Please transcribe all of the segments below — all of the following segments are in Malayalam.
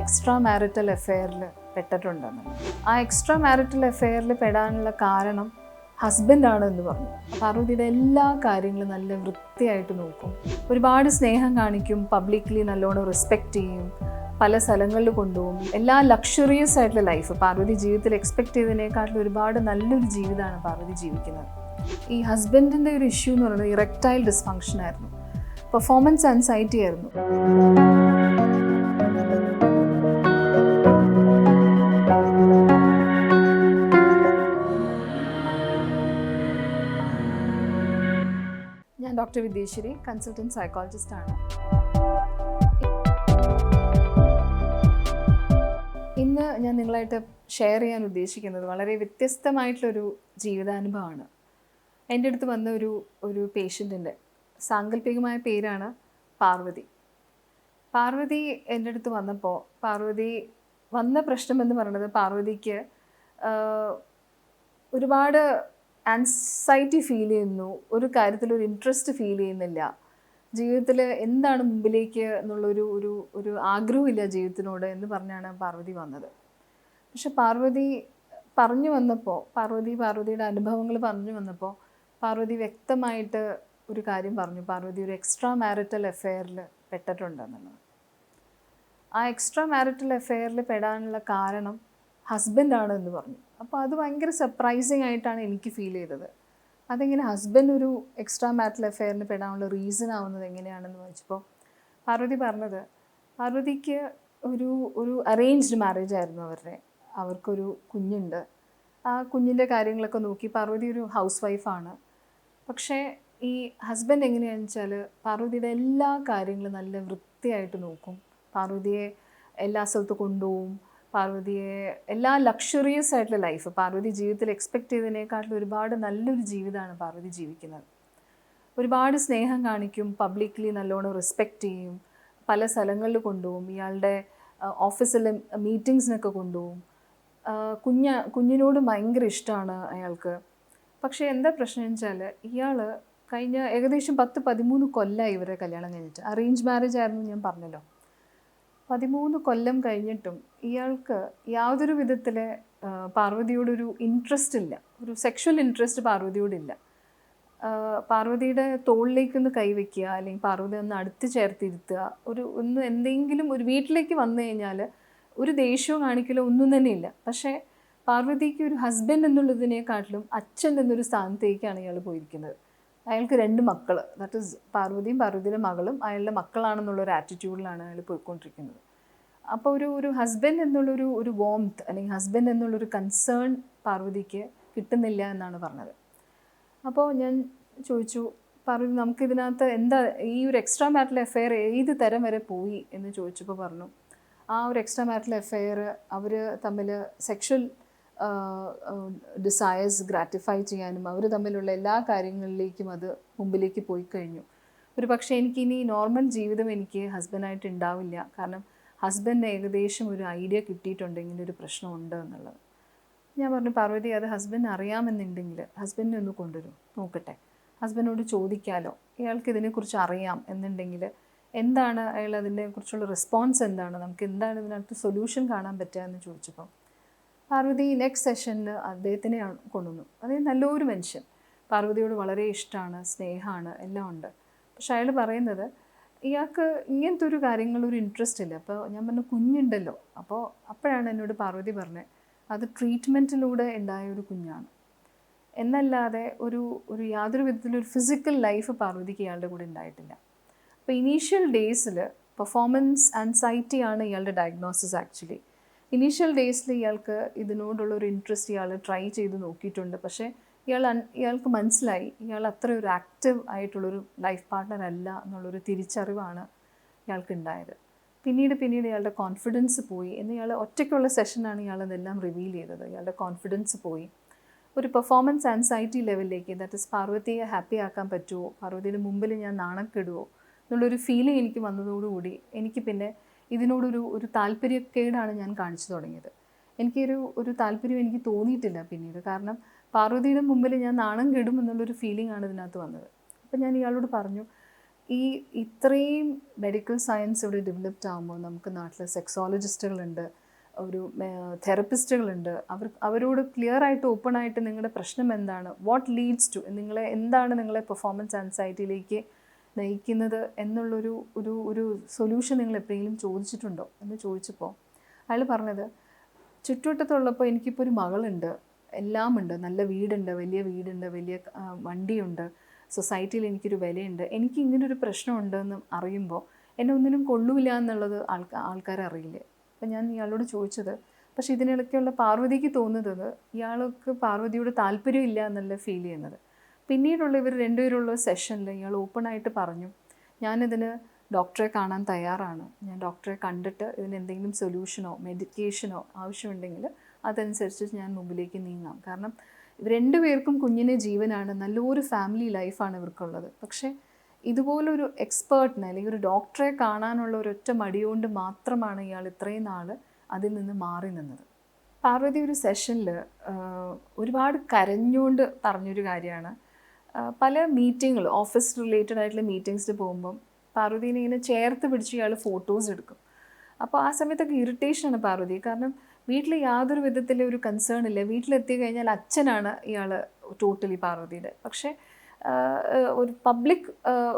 Extra marital അഫെയറിൽ പെട്ടിട്ടുണ്ടെന്ന്. ആ എക്സ്ട്രാ മാരിറ്റൽ അഫെയറിൽ പെടാനുള്ള കാരണം ഹസ്ബൻഡാണ് എന്ന് പറഞ്ഞു. പാർവതിയുടെ എല്ലാ കാര്യങ്ങളും നല്ല വൃത്തിയായിട്ട് നോക്കും, ഒരുപാട് സ്നേഹം കാണിക്കും, പബ്ലിക്കലി നല്ലോണം റെസ്പെക്റ്റ് ചെയ്യും, പല സ്ഥലങ്ങളിൽ കൊണ്ടുപോകും. എല്ലാ ലക്ഷറിയസ് ആയിട്ടുള്ള ലൈഫ് പാർവതി ജീവിതത്തിൽ എക്സ്പെക്ട് ചെയ്തതിനേക്കാട്ടിലും ഒരുപാട് നല്ലൊരു ജീവിതമാണ് പാർവതി ജീവിക്കുന്നത്. ഈ ഹസ്ബൻഡിൻ്റെ ഒരു ഇഷ്യൂ എന്ന് പറയുന്നത് ഇറക്ടൈൽ ഡിസ്ഫങ്ഷൻ ആയിരുന്നു, പെർഫോമൻസ് ആൻസൈറ്റി ആയിരുന്നു. ഞാൻ ഡോക്ടർ വിദ്യേശ്വരി, കൺസൾട്ടൻറ്റ് സൈക്കോളജിസ്റ്റാണ്. ഇന്ന് ഞാൻ നിങ്ങളായിട്ട് ഷെയർ ചെയ്യാൻ ഉദ്ദേശിക്കുന്നത് വളരെ വ്യത്യസ്തമായിട്ടുള്ളൊരു ജീവിതാനുഭവമാണ്. എൻ്റെ അടുത്ത് വന്ന ഒരു പേഷ്യൻറ്റിൻ്റെ സാങ്കല്പികമായ പേരാണ് പാർവതി. പാർവതി എൻ്റെ അടുത്ത് വന്നപ്പോൾ പാർവതി വന്ന പ്രശ്നമെന്ന് പറയുന്നത്, പാർവതിക്ക് ഒരുപാട് ആൻസൈറ്റി ഫീൽ ചെയ്യുന്നു, ഒരു കാര്യത്തിലൊരു ഇൻട്രസ്റ്റ് ഫീൽ ചെയ്യുന്നില്ല, ജീവിതത്തിൽ എന്താണ് മുമ്പിലേക്ക് എന്നുള്ളൊരു ആഗ്രഹമില്ല ജീവിതത്തിനോട് എന്ന് പറഞ്ഞാണ് പാർവതി വന്നത്. പക്ഷെ പാർവതി പറഞ്ഞു വന്നപ്പോൾ, പാർവതിയുടെ അനുഭവങ്ങൾ പറഞ്ഞു വന്നപ്പോൾ പാർവതി വ്യക്തമായിട്ട് ഒരു കാര്യം പറഞ്ഞു. പാർവതി ഒരു എക്സ്ട്രാ മാരിറ്റൽ അഫെയറിൽ പെട്ടിട്ടുണ്ടെന്നുള്ളത്. ആ എക്സ്ട്രാ മാരിറ്റൽ അഫെയറിൽ പെടാനുള്ള കാരണം ഹസ്ബൻഡാണ് എന്ന് പറഞ്ഞു. അപ്പോൾ അത് ഭയങ്കര സർപ്രൈസിങ് ആയിട്ടാണ് എനിക്ക് ഫീൽ ചെയ്തത്. അതെങ്ങനെ ഹസ്ബൻഡ് ഒരു എക്സ്ട്രാ മാരിറ്റൽ അഫെയറിന് പെടാനുള്ള റീസൺ ആവുന്നത് എങ്ങനെയാണെന്ന് ചോദിച്ചപ്പോൾ പാർവതി പറഞ്ഞത്, പാർവതിക്ക് ഒരു അറേഞ്ച്ഡ് മാരേജ് ആയിരുന്നു അവർക്കൊരു കുഞ്ഞുണ്ട്. ആ കുഞ്ഞിൻ്റെ കാര്യങ്ങളൊക്കെ നോക്കി പാർവതി ഒരു ഹൗസ് വൈഫാണ്. പക്ഷേ ഈ ഹസ്ബൻഡ് എങ്ങനെയാണെന്ന് വെച്ചാൽ പാർവതിയുടെ എല്ലാ കാര്യങ്ങളും നല്ല വൃത്തിയായിട്ട് നോക്കും, പാർവതിയെ എല്ലാ സ്ഥലത്തും കൊണ്ടുപോകും, പാർവതിയെ എല്ലാ ലക്ഷറിയസ് ആയിട്ടുള്ള ലൈഫ് പാർവതി ജീവിതത്തിൽ എക്സ്പെക്ട് ചെയ്തതിനേക്കാട്ടിലും ഒരുപാട് നല്ലൊരു ജീവിതമാണ് പാർവതി ജീവിക്കുന്നത്. ഒരുപാട് സ്നേഹം കാണിക്കും, പബ്ലിക്കലി നല്ലോണം റെസ്പെക്റ്റ് ചെയ്യും, പല സ്ഥലങ്ങളിൽ കൊണ്ടുപോകും, ഇയാളുടെ ഓഫീസിലെ മീറ്റിങ്സിനൊക്കെ കൊണ്ടുപോകും. കുഞ്ഞിനോട് ഭയങ്കര ഇഷ്ടമാണ് അയാൾക്ക്. പക്ഷേ എന്താ പ്രശ്നം വെച്ചാൽ ഇയാൾ കഴിഞ്ഞ ഏകദേശം 10-13 കൊല്ലമായി ഇവരെ കല്യാണം കഴിഞ്ഞിട്ട്. അറേഞ്ച് മാരേജ് ആയിരുന്നു ഞാൻ പറഞ്ഞല്ലോ. 13 കൊല്ലം കഴിഞ്ഞിട്ടും ഇയാൾക്ക് യാതൊരു വിധത്തിൽ പാർവതിയോടൊരു ഇൻട്രസ്റ്റ് ഇല്ല, ഒരു സെക്ഷൽ ഇൻട്രസ്റ്റ് പാർവതിയോടില്ല. പാർവതിയുടെ തോളിലേക്കൊന്ന് കൈവയ്ക്കുക, അല്ലെങ്കിൽ പാർവതി ഒന്ന് അടുത്ത് ചേർത്തിരുത്തുക, എന്തെങ്കിലും ഒരു വീട്ടിലേക്ക് വന്നു കഴിഞ്ഞാൽ ഒരു ദേഷ്യവും കാണിക്കലോ ഒന്നും തന്നെ ഇല്ല. പക്ഷേ പാർവതിക്ക് ഒരു ഹസ്ബൻഡ് എന്നുള്ളതിനേക്കാട്ടിലും അച്ഛൻ എന്നൊരു സ്ഥാനത്തേക്കാണ് ഇയാൾ പോയിരിക്കുന്നത്. അയാൾക്ക് 2 മക്കൾ, ദാറ്റ് ഈസ് പാർവതിയും പാർവതിയുടെ മകളും അയാളുടെ മക്കളാണെന്നുള്ളൊരു ആറ്റിറ്റ്യൂഡിലാണ് അയാൾ പോയിക്കൊണ്ടിരിക്കുന്നത്. അപ്പോൾ ഒരു ഹസ്ബൻഡ് എന്നുള്ളൊരു വോംത്ത് അല്ലെങ്കിൽ ഹസ്ബൻഡ് എന്നുള്ളൊരു കൺസേൺ പാർവതിക്ക് കിട്ടുന്നില്ല എന്നാണ് പറഞ്ഞത്. അപ്പോൾ ഞാൻ ചോദിച്ചു, പാർവതി നമുക്കിതിനകത്ത് എന്താ ഈ ഒരു എക്സ്ട്രാ മാരിറ്റൽ അഫെയർ ഏത് തരം വരെ പോയി എന്ന് ചോദിച്ചപ്പോൾ പറഞ്ഞു, ആ ഒരു എക്സ്ട്രാ മാരിറ്റൽ അഫെയർ അവർ തമ്മിൽ സെക്ഷൽ ഡിസയേഴ്സ് ഗ്രാറ്റിഫൈ ചെയ്യാനും അവർ തമ്മിലുള്ള എല്ലാ കാര്യങ്ങളിലേക്കും അത് മുമ്പിലേക്ക് പോയി കഴിഞ്ഞു. ഒരു പക്ഷേ എനിക്കിനി നോർമൽ ജീവിതം എനിക്ക് ഹസ്ബൻഡായിട്ട് ഉണ്ടാവില്ല, കാരണം ഹസ്ബൻഡിന് ഏകദേശം ഒരു ഐഡിയ കിട്ടിയിട്ടുണ്ട് ഇങ്ങനെ ഒരു പ്രശ്നമുണ്ട് എന്നുള്ളത്. ഞാൻ പറഞ്ഞു, പാർവതി അത് ഹസ്ബൻഡിന് അറിയാമെന്നുണ്ടെങ്കിൽ ഹസ്ബൻഡിനെ ഒന്ന് കൊണ്ടുവരും, നോക്കട്ടെ, ഹസ്ബൻഡിനോട് ചോദിക്കാമല്ലോ, ഇയാൾക്ക് ഇതിനെക്കുറിച്ച് അറിയാം എന്നുണ്ടെങ്കിൽ എന്താണ് അയാൾ അതിനെക്കുറിച്ചുള്ള റെസ്പോൺസ് എന്താണ്, നമുക്ക് എന്താണ് ഇതിനകത്ത് സൊല്യൂഷൻ കാണാൻ പറ്റുക എന്ന് ചോദിച്ചപ്പോൾ പാർവതി നെക്സ്റ്റ് സെഷനിൽ അദ്ദേഹത്തിനെ കൊണ്ടുവന്നു. അദ്ദേഹം നല്ലൊരു മനുഷ്യൻ, പാർവതിയോട് വളരെ ഇഷ്ടമാണ്, സ്നേഹമാണ്, എല്ലാം ഉണ്ട്. പക്ഷെ അയാൾ പറയുന്നത് ഇയാൾക്ക് ഇങ്ങനത്തെ ഒരു കാര്യങ്ങളൊരു ഇൻട്രസ്റ്റ് ഇല്ല. അപ്പോൾ ഞാൻ പറഞ്ഞു, കുഞ്ഞുണ്ടല്ലോ. അപ്പോഴാണ് എന്നോട് പാർവതി പറഞ്ഞത് അത് ട്രീറ്റ്മെൻറ്റിലൂടെ ഉണ്ടായ ഒരു കുഞ്ഞാണ് എന്നല്ലാതെ ഒരു യാതൊരു വിധത്തിലൊരു ഫിസിക്കൽ ലൈഫ് പാർവതിക്ക് ഇയാളുടെ കൂടെ ഉണ്ടായിട്ടില്ല. അപ്പോൾ ഇനീഷ്യൽ ഡേയ്സിൽ പെർഫോമൻസ് ആൻസൈറ്റി ആണ് ഇയാളുടെ ഡയഗ്നോസിസ്. ആക്ച്വലി ഇനീഷ്യൽ ഡേയ്സിൽ ഇയാൾക്ക് ഇതിനോടുള്ളൊരു ഇൻട്രസ്റ്റ് ഇയാൾ ട്രൈ ചെയ്ത് നോക്കിയിട്ടുണ്ട്. പക്ഷേ ഇയാൾക്ക് മനസ്സിലായി ഇയാൾ അത്ര ഒരു ആക്റ്റീവ് ആയിട്ടുള്ളൊരു ലൈഫ് പാർട്ട്ണർ അല്ല എന്നുള്ളൊരു തിരിച്ചറിവാണ് ഇയാൾക്ക് ഉണ്ടായത്. പിന്നീട് ഇയാളുടെ കോൺഫിഡൻസ് പോയി. ഇയാൾ ഒറ്റയ്ക്കുള്ള സെഷനാണ് ഇയാളതെല്ലാം റിവീൽ ചെയ്തത്. ഇയാളുടെ കോൺഫിഡൻസ് പോയി, ഒരു പെർഫോമൻസ് ആൻസൈറ്റി ലെവലിലേക്ക്, ദാറ്റ് ഇസ് പാർവതിയെ ഹാപ്പി ആക്കാൻ പറ്റുമോ, പാർവതിയുടെ മുമ്പിൽ ഞാൻ നാണക്കെടുവോ എന്നുള്ളൊരു ഫീലിംഗ് എനിക്ക് വന്നതോടുകൂടി എനിക്ക് പിന്നെ ഇതിനോടൊരു താല്പര്യക്കേടാണ് ഞാൻ കാണിച്ചു തുടങ്ങിയത്. ഒരു താല്പര്യം എനിക്ക് തോന്നിയിട്ടില്ല പിന്നീട്, കാരണം പാർവതിയുടെ മുമ്പിൽ ഞാൻ നാണം കെടും എന്നുള്ളൊരു ഫീലിംഗ് ആണ് ഇതിനകത്ത് വന്നത്. അപ്പം ഞാൻ ഇയാളോട് പറഞ്ഞു, ഈ ഇത്രയും മെഡിക്കൽ സയൻസ് ഇവിടെ ഡെവലപ്ഡ് ആകുമ്പോൾ നമുക്ക് നാട്ടിൽ സെക്സോളജിസ്റ്റുകളുണ്ട്, ഒരു തെറപ്പിസ്റ്റുകളുണ്ട്. അവരോട് ക്ലിയർ ആയിട്ട് ഓപ്പൺ ആയിട്ട് നിങ്ങളുടെ പ്രശ്നം എന്താണ്, വാട്ട് ലീഡ്സ് ടു, എന്താണ് നിങ്ങളെ പെർഫോമൻസ് ആൻസൈറ്റിയിലേക്ക് നയിക്കുന്നത് എന്നുള്ളൊരു ഒരു ഒരു സൊല്യൂഷൻ നിങ്ങൾ എപ്പോഴെങ്കിലും ചോദിച്ചിട്ടുണ്ടോ എന്ന് ചോദിച്ചപ്പോൾ അയാൾ പറഞ്ഞത്, ചുറ്റുവട്ടത്തുള്ളപ്പോൾ എനിക്കിപ്പോൾ ഒരു മകളുണ്ട്, എല്ലാമുണ്ട്, നല്ല വീടുണ്ട്, വലിയ വീടുണ്ട്, വലിയ വണ്ടിയുണ്ട്, സൊസൈറ്റിയിൽ എനിക്കൊരു വിലയുണ്ട്, എനിക്ക് ഇങ്ങനൊരു പ്രശ്നമുണ്ടെന്ന് അറിയുമ്പോൾ എന്നെ ഒന്നിനും കൊള്ളൂല എന്നുള്ളത് ആൾക്കാരറിയില്ലേ. അപ്പം ഞാൻ ഇയാളോട് ചോദിച്ചത്, പക്ഷേ ഇതിനിടയ്ക്കുള്ള പാർവതിക്ക് തോന്നുന്നത് ഇയാൾക്ക് പാർവതിയോട് താല്പര്യമില്ല എന്നല്ല ഫീൽ ചെയ്യുന്നത്. പിന്നീടുള്ള ഇവർ രണ്ടുപേരുള്ള സെഷനിൽ ഇയാൾ ഓപ്പണായിട്ട് പറഞ്ഞു, ഞാനിതിന് ഡോക്ടറെ കാണാൻ തയ്യാറാണ്, ഞാൻ ഡോക്ടറെ കണ്ടിട്ട് ഇതിന് എന്തെങ്കിലും സൊല്യൂഷനോ മെഡിക്കേഷനോ ആവശ്യമുണ്ടെങ്കിൽ അതനുസരിച്ച് ഞാൻ മുമ്പിലേക്ക് നീങ്ങാം. കാരണം ഇവർ രണ്ടുപേർക്കും കുഞ്ഞിനെ ജീവനാണ്, നല്ലൊരു ഫാമിലി ലൈഫാണ് ഇവർക്കുള്ളത്. പക്ഷേ ഇതുപോലൊരു എക്സ്പേർട്ടിനെ അല്ലെങ്കിൽ ഒരു ഡോക്ടറെ കാണാനുള്ള ഒരൊറ്റ മടിയോണ്ട് മാത്രമാണ് ഇയാൾ ഇത്രയും നാൾ അതിൽ നിന്ന് മാറി നിന്നത്. പാർവതി ഒരു സെഷനിൽ ഒരുപാട് കരഞ്ഞുകൊണ്ട് പറഞ്ഞൊരു കാര്യമാണ്, പല മീറ്റിങ്ങുകൾ, ഓഫീസ് റിലേറ്റഡ് ആയിട്ടുള്ള മീറ്റിങ്സിൽ പോകുമ്പം പാർവതീനെ ഇങ്ങനെ ചേർത്ത് പിടിച്ച് ഇയാൾ ഫോട്ടോസ് എടുക്കും. അപ്പോൾ ആ സമയത്തൊക്കെ ഇറിറ്റേഷനാണ് പാർവതി. കാരണം വീട്ടിൽ യാതൊരു വിധത്തിലെ ഒരു കൺസേൺ ഇല്ല, വീട്ടിലെത്തി കഴിഞ്ഞാൽ അച്ഛനാണ് ഇയാൾ ടോട്ടലി പാർവതിയുടെ. പക്ഷേ ഒരു പബ്ലിക്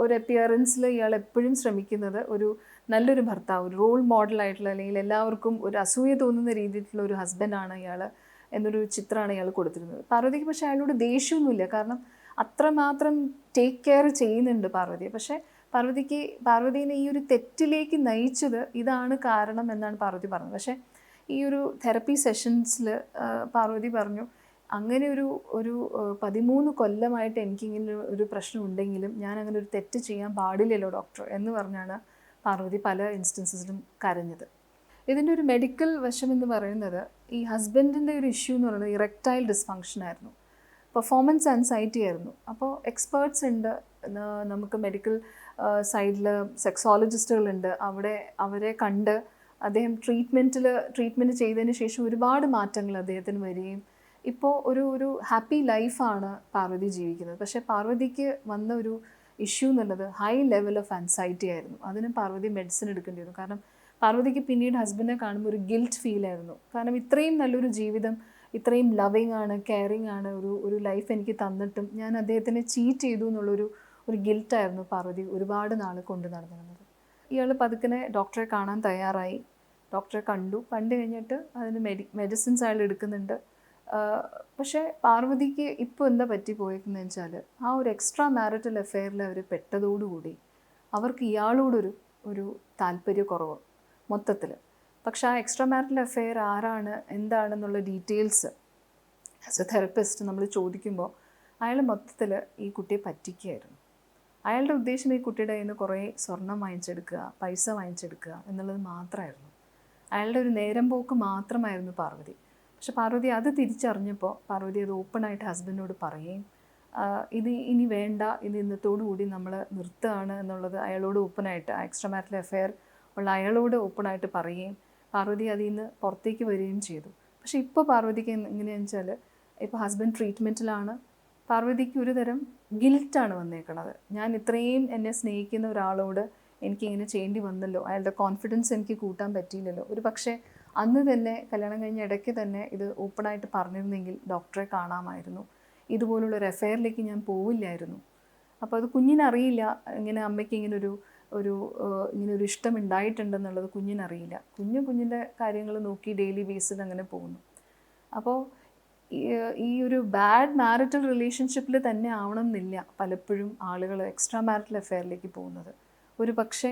ഒരു അപ്പിയറൻസിൽ ഇയാൾ എപ്പോഴും ശ്രമിക്കുന്നത് ഒരു നല്ലൊരു ഭർത്താവ്, ഒരു റോൾ മോഡലായിട്ടുള്ള, അല്ലെങ്കിൽ എല്ലാവർക്കും ഒരു അസൂയ തോന്നുന്ന രീതിയിലുള്ള ഒരു ഹസ്ബൻഡാണ് ഇയാൾ എന്നൊരു ചിത്രമാണ് ഇയാൾ കൊടുത്തിരുന്നത്. പാർവതിക്ക് പക്ഷേ അയാളോട് ദേഷ്യമൊന്നുമില്ല, കാരണം അത്രമാത്രം ടേക്ക് കെയർ ചെയ്യുന്നുണ്ട് പാർവതിയെ. പക്ഷേ പാർവതീനെ ഈ ഒരു തെറ്റിലേക്ക് നയിച്ചത് ഇതാണ് കാരണം എന്നാണ് പാർവതി പറഞ്ഞത്. പക്ഷേ ഈ ഒരു തെറപ്പി സെഷൻസിൽ പാർവതി പറഞ്ഞു, അങ്ങനെ ഒരു 13 കൊല്ലമായിട്ട് എനിക്കിങ്ങനെ ഒരു പ്രശ്നം ഉണ്ടെങ്കിലും ഞാൻ അങ്ങനെ ഒരു തെറ്റ് ചെയ്യാൻ പാടില്ലല്ലോ ഡോക്ടർ എന്ന് പറഞ്ഞാണ് പാർവതി പല ഇൻസ്റ്റൻസസിലും കരഞ്ഞത്. ഇതിൻ്റെ ഒരു മെഡിക്കൽ വശം എന്ന് പറയുന്നത്, ഈ ഹസ്ബൻഡിൻ്റെ ഒരു ഇഷ്യൂ എന്ന് പറയുന്നത് ഇറക്ടൈൽ ഡിസ്ഫങ്ഷൻ ആയിരുന്നു, പെർഫോമൻസ് ആൻസൈറ്റി ആയിരുന്നു. അപ്പോൾ എക്സ്പേർട്സ് ഉണ്ട്, നമുക്ക് മെഡിക്കൽ സൈഡിൽ സെക്സോളജിസ്റ്റുകളുണ്ട്, അവരെ കണ്ട് അദ്ദേഹം ട്രീറ്റ്മെൻറ്റ് ചെയ്തതിന് ശേഷം ഒരുപാട് മാറ്റങ്ങൾ അദ്ദേഹത്തിന് വരികയും ഇപ്പോൾ ഒരു ഹാപ്പി ലൈഫാണ് പാർവതി ജീവിക്കുന്നത്. പക്ഷേ പാർവതിക്ക് വന്ന ഒരു ഇഷ്യൂ എന്നുള്ളത് ഹൈ ലെവൽ ഓഫ് ആൻസൈറ്റി ആയിരുന്നു. അതിന് പാർവതി മെഡിസിൻ എടുക്കേണ്ടി വന്നു. കാരണം പാർവതിക്ക് പിന്നീട് ഹസ്ബൻഡിനെ കാണുമ്പോൾ ഒരു ഗിൽറ്റ് ഫീൽ ആയിരുന്നു. കാരണം ഇത്രയും നല്ലൊരു ജീവിതം, ഇത്രയും ലവിങ് ആണ്, കെയറിങ് ആണ് ഒരു ലൈഫ് എനിക്ക് തന്നിട്ടും ഞാൻ അദ്ദേഹത്തിനെ ചീറ്റ് ചെയ്തു എന്നുള്ളൊരു ഗിൽറ്റായിരുന്നു പാർവതി ഒരുപാട് നാൾ കൊണ്ട് നടന്നിരുന്നത്. ഇയാൾ പതുക്കനെ ഡോക്ടറെ കാണാൻ തയ്യാറായി, ഡോക്ടറെ കണ്ടു കഴിഞ്ഞിട്ട് അതിന് മെഡിസിൻസ് അയാൾ എടുക്കുന്നുണ്ട്. പക്ഷേ പാർവതിക്ക് ഇപ്പോൾ എന്താ പറ്റിപ്പോയെന്ന് വെച്ചാൽ, ആ ഒരു എക്സ്ട്രാ മാരിറ്റൽ അഫെയറിൽ അവർ പെട്ടതോടുകൂടി അവർക്ക് ഇയാളോടൊരു താല്പര്യക്കുറവ് മൊത്തത്തിൽ. പക്ഷേ ആ എക്സ്ട്രാ മാരിറ്റൽ അഫെയർ ആരാണ് എന്താണെന്നുള്ള ഡീറ്റെയിൽസ് ആസ് എ തെറപ്പിസ്റ്റ് നമ്മൾ ചോദിക്കുമ്പോൾ അയാൾ മൊത്തത്തിൽ ഈ കുട്ടിയെ പറ്റിക്കുകയായിരുന്നു. അയാളുടെ ഉദ്ദേശം ഈ കുട്ടിയുടെ കയ്യിൽ നിന്ന് കുറേ സ്വർണം വാങ്ങിച്ചെടുക്കുക, പൈസ വാങ്ങിച്ചെടുക്കുക എന്നുള്ളത് മാത്രമായിരുന്നു. അയാളുടെ ഒരു നേരം പോക്ക് മാത്രമായിരുന്നു പാർവതി. പക്ഷെ പാർവതി അത് തിരിച്ചറിഞ്ഞപ്പോൾ പാർവതി അത് ഓപ്പണായിട്ട് ഹസ്ബൻഡിനോട് പറയുകയും ഇത് ഇനി വേണ്ട, ഇത് ഇന്നത്തോടു കൂടി നമ്മൾ നിർത്തുകയാണ് എന്നുള്ളത് അയാളോട് ഓപ്പണായിട്ട്, എക്സ്ട്രാ മാരിറ്റൽ അഫെയർ ഉള്ള അയാളോട് ഓപ്പണായിട്ട് പറയുകയും പാർവതി അതിൽ നിന്ന് പുറത്തേക്ക് വരികയും ചെയ്തു. പക്ഷേ ഇപ്പോൾ പാർവതിക്ക് എങ്ങനെയാണെന്ന് വെച്ചാൽ, ഇപ്പോൾ ഹസ്ബൻഡ് ട്രീറ്റ്മെൻറ്റിലാണ്, പാർവതിക്ക് ഒരു തരം ഗിൽറ്റാണ് വന്നേക്കണത്. ഞാൻ ഇത്രയും എന്നെ സ്നേഹിക്കുന്ന ഒരാളോട് എനിക്കിങ്ങനെ ചെയ്യേണ്ടി വന്നല്ലോ, അയാളുടെ കോൺഫിഡൻസ് എനിക്ക് കൂട്ടാൻ പറ്റിയില്ലല്ലോ. ഒരു പക്ഷേ അന്ന് തന്നെ കല്യാണം കഴിഞ്ഞ ഇടയ്ക്ക് തന്നെ ഇത് ഓപ്പണായിട്ട് പറഞ്ഞിരുന്നെങ്കിൽ ഡോക്ടറെ കാണാമായിരുന്നു, ഇതുപോലുള്ളൊരു അഫെയറിലേക്ക് ഞാൻ പോവില്ലായിരുന്നു. അപ്പോൾ അത് കുഞ്ഞിനറിയില്ല, ഇങ്ങനെ അമ്മയ്ക്ക് ഇങ്ങനൊരു ഇഷ്ടം ഉണ്ടായിട്ടുണ്ടെന്നുള്ളത് കുഞ്ഞിനറിയില്ല. കുഞ്ഞിൻ്റെ കാര്യങ്ങൾ നോക്കി ഡെയിലി ബേസിൽ അങ്ങനെ പോകുന്നു. അപ്പോൾ ഈ ഒരു ബാഡ് മാരിറ്റൽ റിലേഷൻഷിപ്പിൽ തന്നെ ആവണം എന്നില്ല പലപ്പോഴും ആളുകൾ എക്സ്ട്രാ മാരിറ്റൽ അഫെയറിലേക്ക് പോകുന്നത്. ഒരു പക്ഷേ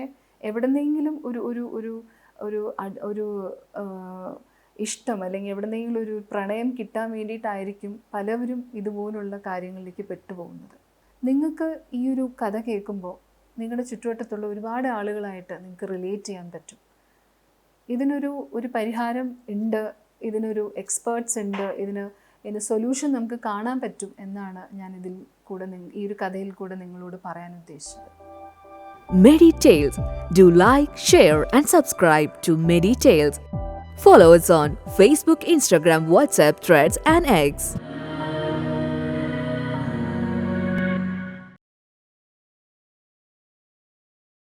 എവിടെന്നെങ്കിലും ഒരു ഇഷ്ടം അല്ലെങ്കിൽ എവിടെന്നെങ്കിലും ഒരു പ്രണയം കിട്ടാൻ വേണ്ടിയിട്ടായിരിക്കും പലവരും ഇതുപോലുള്ള കാര്യങ്ങളിലേക്ക് പെട്ടുപോകുന്നത്. നിങ്ങൾക്ക് ഈ ഒരു കഥ കേൾക്കുമ്പോൾ നിങ്ങളുടെ ചുറ്റുവട്ടത്തുള്ള ഒരുപാട് ആളുകളായിട്ട് നിങ്ങൾക്ക് റിലേറ്റ് ചെയ്യാൻ പറ്റും. ഇതിനൊരു പരിഹാരം ഉണ്ട്, ഇതിനൊരു എക്സ്പേർട്സ് ഉണ്ട്, ഇതിന് സൊല്യൂഷൻ നമുക്ക് കാണാൻ പറ്റും എന്നാണ് ഞാൻ ഈ ഒരു കഥയിൽ കൂടെ നിങ്ങളോട് പറയാൻ ഉദ്ദേശിച്ചത്. Meditales. Do like, share and subscribe to Meditales. Follow us on Facebook, Instagram, WhatsApp, Threads and X.